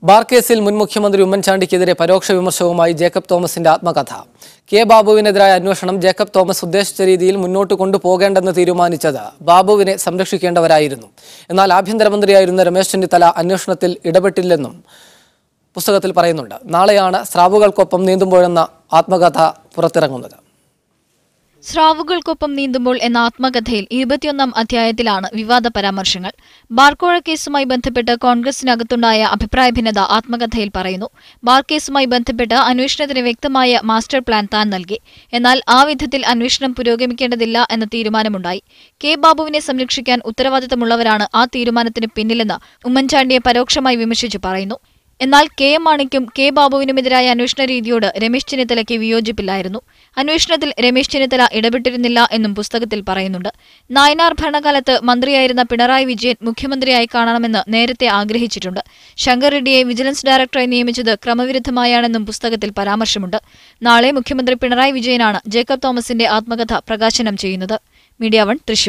Bar കേസിൽ മുൻ മുഖ്യമന്ത്രി ഉമ്മൻചാണ്ടിക്കെതിരെ പരോക്ഷ വിമർശനവുമായി ജേക്കബ് തോമസിന്റെ ആത്മകഥ. കെ ബാബുവിനെതിരായ അന്വേഷണം ജേക്കബ് തോമസ് ഉദ്ദേശിച്ച രീതിയിൽ മുന്നോട്ട് കൊണ്ടുപോകേണ്ടെന്ന് തീരുമാനിച്ചത് ബാബുവിനെ സംരക്ഷിക്കേണ്ടവരായിരുന്നു. എന്നാൽ ആഭ്യന്തരമന്ത്രിയായിരുന്ന രമേശ് ചെന്നിത്തല അന്വേഷണത്തിൽ ഇടപെട്ടില്ലെന്നും പുസ്തകത്തിൽ പറയുന്നുണ്ട്. നാളെയാണ് സ്രാവുകൾക്കൊപ്പം നീന്തുമ്പോഴെന്ന ആത്മകഥ പുറത്തിറങ്ങുന്നത്. സ്രാവുകൾക്കൊപ്പം നീന്തുമ്പോൾ എന്ന ആത്മകഥയിൽ 21-ാം അധ്യായത്തിലാണ് വിവാദ പരാമർശങ്ങൾ. ബാർക്കോഴ കേസുമായി ബന്ധപ്പെട്ട് കോൺഗ്രസിനകത്തുണ്ടായ അഭിപ്രായ ഭിന്നത ആത്മകഥയിൽ പറയുന്നു. ബാർ കേസുമായി ബന്ധപ്പെട്ട് അന്വേഷണത്തിന് വ്യക്തമായ മാസ്റ്റർ പ്ലാൻ താൻ നൽകി. എന്നാൽ ആ വിധത്തിൽ അന്വേഷണം പുരോഗമിക്കേണ്ടതില്ല എന്ന തീരുമാനമുണ്ടായി. കെ ബാബുവിനെ സംരക്ഷിക്കാൻ ഉത്തരവാദിത്തമുള്ളവരാണ് ആ തീരുമാനത്തിന് പിന്നിലെന്ന് ഉമ്മൻചാണ്ടിയെ പരോക്ഷമായി വിമർശിച്ചു പറയുന്നു. എന്നാൽ കെ എം മാണിക്കും കെ ബാബുവിനുമെതിരായ അന്വേഷണ രീതിയോട് രമേശ് ചെന്നിത്തലയ്ക്ക് വിയോജിപ്പില്ലായിരുന്നു. അന്വേഷണത്തിൽ രമേശ് ചെന്നിത്തല ഇടപെട്ടിരുന്നില്ല എന്നും പുസ്തകത്തിൽ പറയുന്നുണ്ട്. നായനാർ ഭരണകാലത്ത് മന്ത്രിയായിരുന്ന പിണറായി വിജയൻ മുഖ്യമന്ത്രിയായി കാണണമെന്ന് നേരത്തെ ആഗ്രഹിച്ചിട്ടുണ്ട്. ശങ്കർ റെഡ്ഡിയെ വിജിലൻസ് ഡയറക്ടറായി നിയമിച്ചത് ക്രമവിരുദ്ധമായാണെന്നും പുസ്തകത്തിൽ പരാമർശമുണ്ട്. നാളെ മുഖ്യമന്ത്രി പിണറായി വിജയനാണ് ജേക്കബ് തോമസിന്റെ ആത്മകഥ പ്രകാശനം ചെയ്യുന്നത്. മീഡിയ 1 തൃശൂർ.